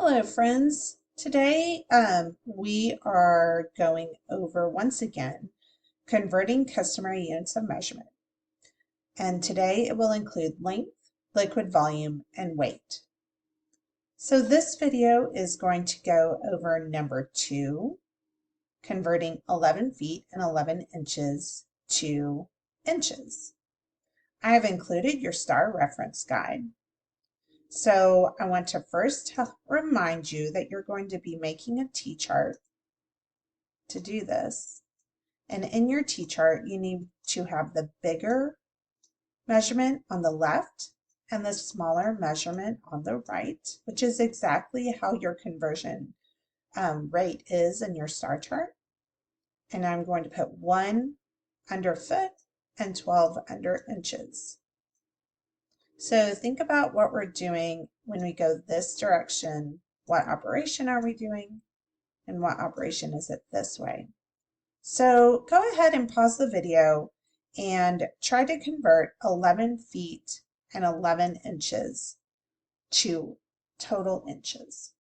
Hello, friends. Today we are going over once again converting customary units of measurement. And today it will include length, liquid volume, and weight. So this video is going to go over number 2, converting 11 feet and 11 inches to inches. I have included your STAR reference guide. So I want to first remind you that you're going to be making a T-chart to do this. And in your T-chart, you need to have the bigger measurement on the left and the smaller measurement on the right, which is exactly how your conversion rate is in your STAR chart. And I'm going to put 1 under foot and 12 under inches. So think about what we're doing when we go this direction. What operation are we doing? And what operation is it this way? So go ahead and pause the video and try to convert 11 feet and 11 inches to total inches.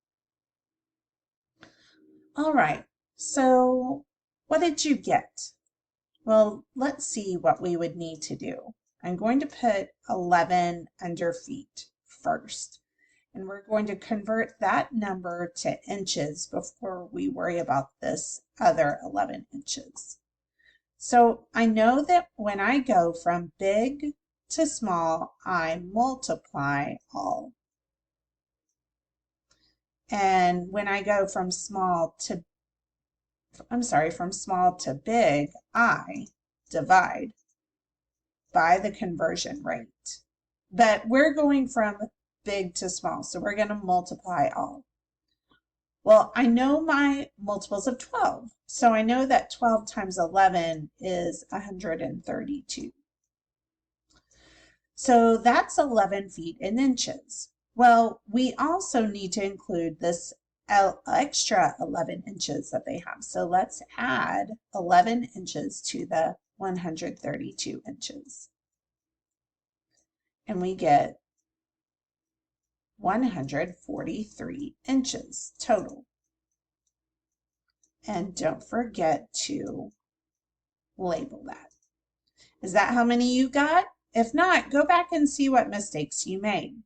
All right, so what did you get? Well, let's see what we would need to do. I'm going to put 11 under feet first, and we're going to convert that number to inches before we worry about this other 11 inches. So I know that when I go from big to small, I multiply all. And when I go from small to big, I divide by the conversion rate. But we're going from big to small, so we're going to multiply all. Well, I know my multiples of 12, so I know that 12 times 11 is 132. So that's 11 feet in inches. Well, we also need to include this extra 11 inches that they have. So let's add 11 inches to the 132 inches. And we get 143 inches total. And don't forget to label that. Is that how many you got? If not, go back and see what mistakes you made.